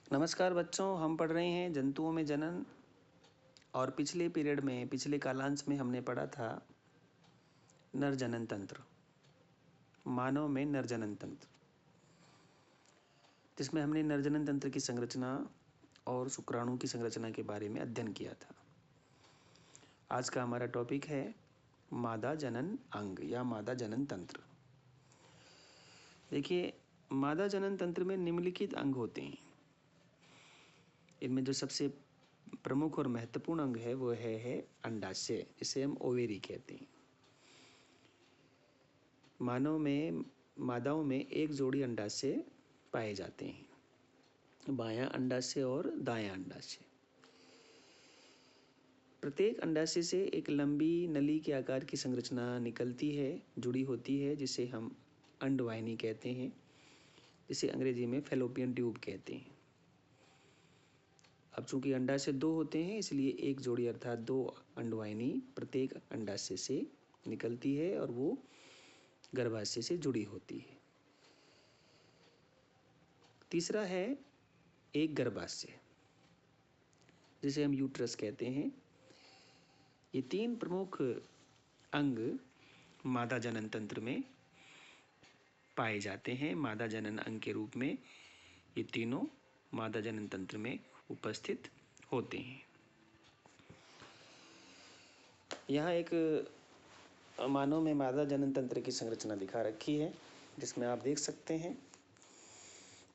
नमस्कार बच्चों, हम पढ़ रहे हैं जंतुओं में जनन। और पिछले पीरियड में, पिछले कालांश में हमने पढ़ा था नर जनन तंत्र, मानव में नर जनन तंत्र, जिसमें हमने नर जनन तंत्र की संरचना और शुक्राणु की संरचना के बारे में अध्ययन किया था। आज का हमारा टॉपिक है मादा जनन अंग या मादा जनन तंत्र। देखिए, मादा जनन तंत्र में निम्नलिखित अंग होते हैं। इनमें जो सबसे प्रमुख और महत्वपूर्ण अंग है वो है अंडाशय, जिसे हम ओवेरी कहते हैं। मानव में मादाओं में एक जोड़ी अंडाशय पाए जाते हैं, बायां अंडाशय और दायां अंडाशय। प्रत्येक अंडाशय से एक लंबी नली के आकार की संरचना निकलती है, जुड़ी होती है, जिसे हम अंडवाहिनी कहते हैं, जिसे अंग्रेजी में फैलोपियन ट्यूब कहते हैं। अब चूंकि अंडाशय दो होते हैं, इसलिए एक जोड़ी अर्थात दो अंडवाहिनी प्रत्येक अंडाशय से निकलती है और वो गर्भाशय से जुड़ी होती है। तीसरा है एक गर्भाशय, जिसे हम यूट्रस कहते हैं। ये तीन प्रमुख अंग मादा जनन तंत्र में पाए जाते हैं। मादा जनन अंग के रूप में ये तीनों मादा जनन तंत्र में उपस्थित होते हैं। यहाँ एक मानव में मादा जनन तंत्र की संरचना दिखा रखी है, जिसमें आप देख सकते हैं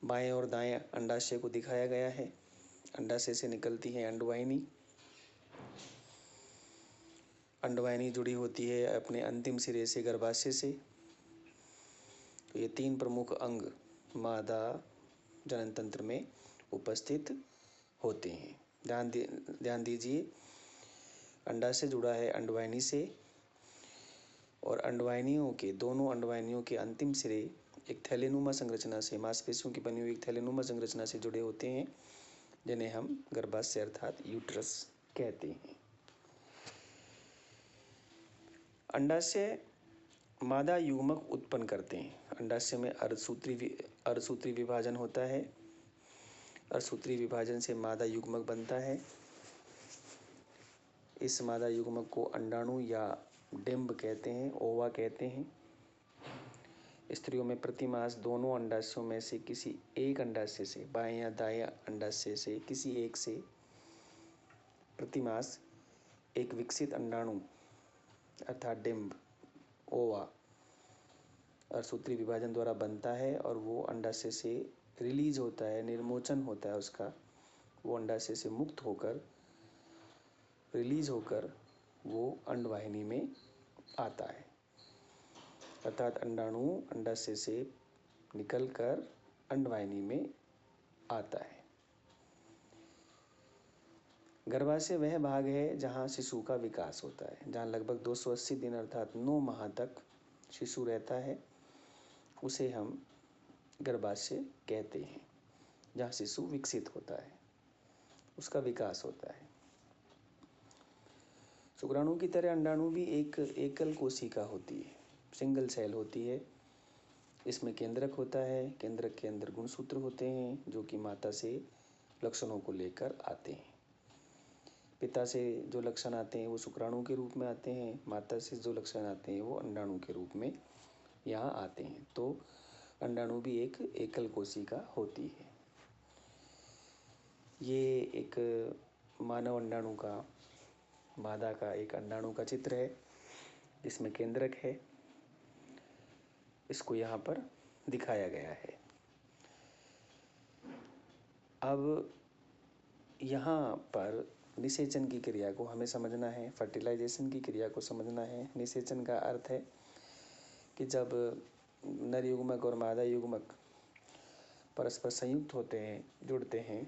बाएं और दाएं अंडाशय को दिखाया गया है। अंडाशय से निकलती है अंडवाहिनी। अंडवाहिनी जुड़ी होती है अपने अंतिम सिरे से गर्भाशय से। तो ये तीन प्रमुख अंग मादा जनन तंत्र में उपस्थित होते हैं। ध्यान दीजिए, अंडाशय जुड़ा है अंडवाहिनी से और दोनों अंडवाहिनियों के अंतिम सिरे एक थैलेनुमा संरचना से, मांसपेशियों की बनी हुई एक थैलेनुमा संरचना से जुड़े होते हैं, जिन्हें हम गर्भाशय अर्थात यूट्रस कहते हैं। अंडाशय मादा युग्मक उत्पन्न करते हैं। अंडाशय में अर्धसूत्री विभाजन होता है। अर्धसूत्री विभाजन से मादा युग्मक बनता है। इस मादा युग्मक को अंडाणु या डिंब कहते हैं, ओवा कहते हैं। स्त्रियों में प्रतिमास दोनों अंडाशयों में से किसी एक अंडाशय से, बाएं या दाएं अंडाशय से किसी एक से प्रतिमास एक विकसित अंडाणु अर्थात डिंब, ओवा अर्धसूत्री विभाजन द्वारा बनता है और वो अंडाशय से रिलीज होता है, निर्मोचन होता है उसका। वो अंडाशय से मुक्त होकर, रिलीज होकर वो अंडवाहिनी में आता है, अर्थात अंडाणु अंडाशय से निकलकर अंडवाहिनी में आता है। गर्भाशय वह भाग है जहाँ शिशु का विकास होता है, जहाँ लगभग 280 दिन अर्थात 9 माह तक शिशु रहता है, उसे हम गर्भाशय कहते हैं। जहाँ शिशु विकसित होता है, उसका विकास होता है। शुक्राणु की तरह अंडाणु भी एक एकल कोशिका होती है, सिंगल सेल होती है। इसमें केंद्रक होता है। केंद्रक के अंदर गुणसूत्र होते हैं जो कि माता से लक्षणों को लेकर आते हैं। पिता से जो लक्षण आते हैं वो शुक्राणु के रूप में आते हैं, माता से जो लक्षण आते हैं वो अंडाणु के रूप में यहाँ आते हैं। तो अंडाणु भी एक एकल कोशिका होती है। ये एक मानव अंडाणु का, मादा का एक अंडाणु का चित्र है, जिसमें केंद्रक है। इसको यहाँ पर दिखाया गया है। अब यहाँ पर निषेचन की क्रिया को हमें समझना है, फर्टिलाइजेशन की क्रिया को समझना है। निषेचन का अर्थ है कि जब नर युग्मक और मादा युग्मक परस्पर संयुक्त होते हैं, जुड़ते हैं,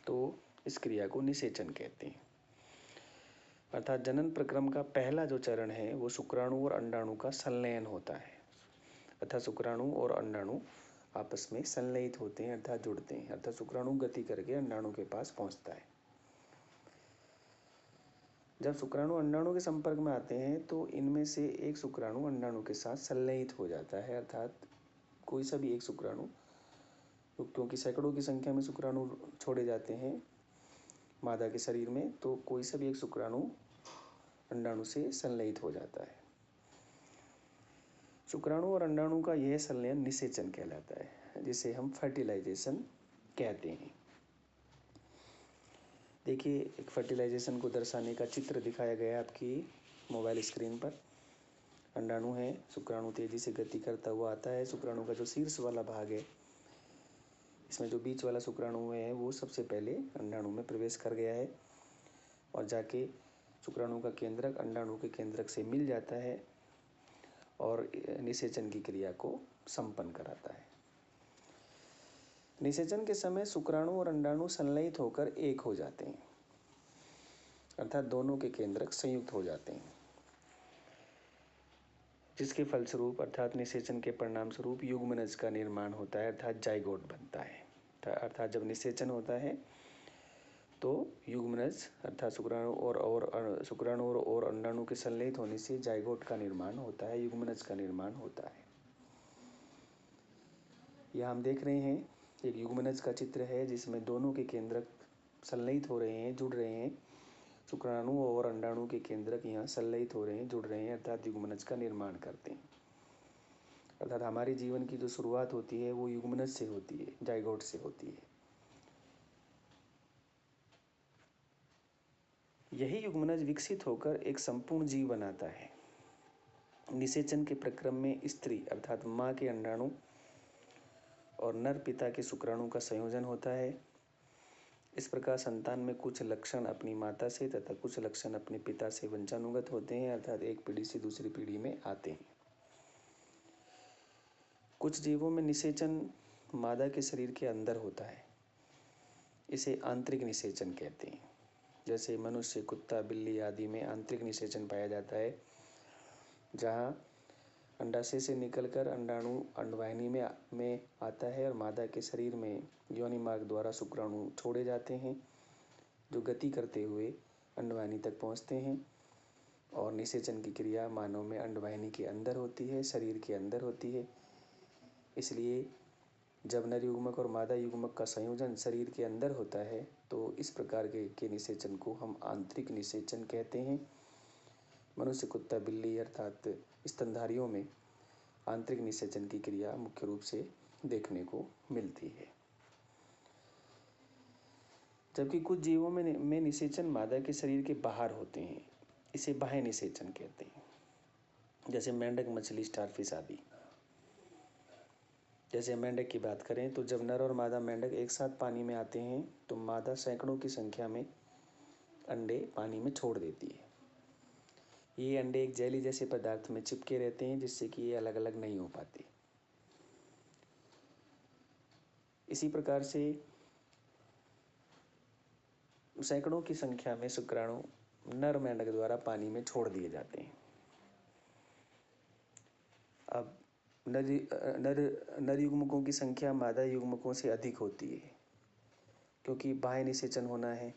तो इस क्रिया को निषेचन कहते हैं। अर्थात जनन प्रक्रम का पहला जो चरण है वो शुक्राणु और अंडाणु का संलयन होता है। अर्थात शुक्राणु और अंडाणु आपस में संलयित होते हैं अर्थात जुड़ते हैं। अर्थात शुक्राणु गति करके अंडाणु के पास पहुंचता है। जब शुक्राणु अंडाणु के संपर्क में आते हैं तो इनमें से एक शुक्राणु अंडाणु के साथ संलयित हो जाता है। अर्थात कोई सा भी एक शुक्राणु क्योंकि सैकड़ों की संख्या में शुक्राणु छोड़े जाते हैं मादा के शरीर में, तो कोई सा भी एक शुक्राणु अंडाणु से संलयित हो जाता है। शुक्राणु और अंडाणु का यह संलयन निषेचन कहलाता है, जिसे हम फर्टिलाइजेशन कहते हैं। देखिए, एक फर्टिलाइजेशन को दर्शाने का चित्र दिखाया गया है आपकी मोबाइल स्क्रीन पर। अंडाणु है, शुक्राणु तेजी से गति करता हुआ आता है। शुक्राणु का जो शीर्ष वाला भाग है, इसमें जो बीच वाला शुक्राणु है वो सबसे पहले अंडाणु में प्रवेश कर गया है और जाके शुक्राणु का केंद्रक अंडाणु के केंद्रक से मिल जाता है और निषेचन की क्रिया को संपन्न कराता है। निषेचन के समय शुक्राणु और अंडाणु संलयित होकर एक हो जाते हैं, अर्थात दोनों के केंद्रक संयुक्त हो जाते हैं, जिसके फलस्वरूप अर्थात निषेचन के परिणाम स्वरूप युग्मनज का निर्माण होता है, अर्थात जाइगोट बनता है। अर्थात जब निषेचन होता है तो युग्मनज अर्थात शुक्राणु और अंडाणु के संलयित होने से जाइगोट का निर्माण होता है, युग्मनज का निर्माण होता है। यह हम देख रहे हैं एक युग्मनज का चित्र है, जिसमें दोनों के केंद्रक संलयित हो रहे हैं, जुड़ रहे हैं। शुक्राणु और अंडाणु के केंद्रक यहाँ संलयित हो रहे हैं, जुड़ रहे हैं, अर्थात युग्मनज का निर्माण करते हैं। अर्थात हमारे जीवन की जो शुरुआत होती है वो युग्मनज से होती है, जाइगोट से होती है। यही युग्मनज विकसित होकर एक संपूर्ण जीव बनाता है। निषेचन के प्रक्रम में स्त्री अर्थात माँ के अंडाणु और नर पिता के शुक्राणु का संयोजन होता है। इस प्रकार संतान में कुछ लक्षण अपनी माता से तथा कुछ लक्षण अपने पिता से वंशानुगत होते हैं, अर्थात एक पीढ़ी से दूसरी पीढ़ी में आते हैं। कुछ जीवों में निषेचन मादा के शरीर के अंदर होता है, इसे आंतरिक निषेचन कहते हैं। जैसे मनुष्य, कुत्ता, बिल्ली आदि में आंतरिक निषेचन पाया जाता है, जहाँ अंडाशय से निकलकर अंडाणु अंडवाहिनी में आता है और मादा के शरीर में योनि मार्ग द्वारा शुक्राणु छोड़े जाते हैं, जो गति करते हुए अंडवाहिनी तक पहुँचते हैं। और निषेचन की क्रिया मानव में अंडवाहिनी के अंदर होती है, शरीर के अंदर होती है। इसलिए जब नर युग्मक और मादा युग्मक का संयोजन शरीर के अंदर होता है तो इस प्रकार के निषेचन को हम आंतरिक निषेचन कहते हैं। मनुष्य, कुत्ता, बिल्ली अर्थात स्तनधारियों में आंतरिक निषेचन की क्रिया मुख्य रूप से देखने को मिलती है, जबकि कुछ जीवों में निषेचन मादा के शरीर के बाहर होते हैं, इसे बाह्य निषेचन कहते हैं। जैसे मेंढक, मछली, स्टारफिश आदि। जैसे मेंढक की बात करें तो जब नर और मादा मेंढक एक साथ पानी में आते हैं तो मादा सैकड़ों की संख्या में अंडे पानी में छोड़ देती है। ये अंडे एक जेली जैसे पदार्थ में चिपके रहते हैं, जिससे कि ये अलग अलग नहीं हो पाते। इसी प्रकार से सैकड़ों की संख्या में शुक्राणु नर मेंढक द्वारा पानी में छोड़ दिए जाते हैं। अब नर युग्मकों की संख्या मादा युग्मकों से अधिक होती है, क्योंकि बाह्य निषेचन होना है।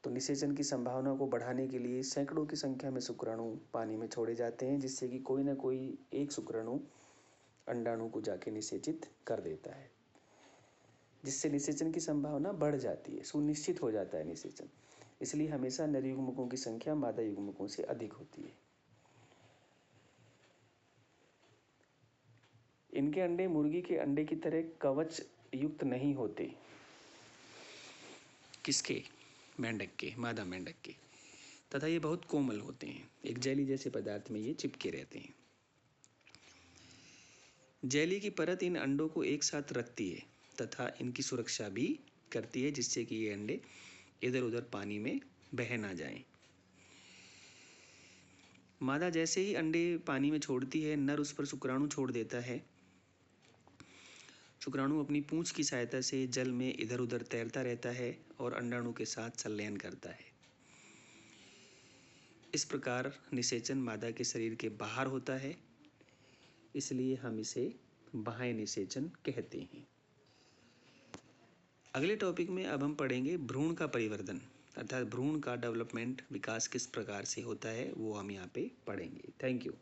तो निषेचन की संभावना को बढ़ाने के लिए सैकड़ों की संख्या में शुक्राणु पानी में छोड़े जाते हैं, जिससे कि कोई ना कोई एक शुक्राणु अंडाणु को जाके निषेचित कर देता है, जिससे निषेचन की संभावना बढ़ जाती है, सुनिश्चित हो जाता है निषेचन। इसलिए हमेशा नर युग्मकों की संख्या मादा युग्मकों से अधिक होती है। इनके अंडे मुर्गी के अंडे की तरह कवच युक्त नहीं होते। किसके? मेंढक के, मादा मेंढक के। तथा ये बहुत कोमल होते हैं, एक जेली जैसे पदार्थ में ये चिपके रहते हैं। जेली की परत इन अंडों को एक साथ रखती है तथा इनकी सुरक्षा भी करती है, जिससे कि ये अंडे इधर उधर पानी में बह ना जाएं। मादा जैसे ही अंडे पानी में छोड़ती है, नर उस पर शुक्राणु छोड़ देता है। शुक्राणु अपनी पूंछ की सहायता से जल में इधर उधर तैरता रहता है और अंडाणु के साथ संलयन करता है। इस प्रकार निषेचन मादा के शरीर के बाहर होता है, इसलिए हम इसे बाह्य निषेचन कहते हैं। अगले टॉपिक में अब हम पढ़ेंगे भ्रूण का परिवर्धन, अर्थात भ्रूण का डेवलपमेंट, विकास किस प्रकार से होता है वो हम यहाँ पे पढ़ेंगे। Thank you.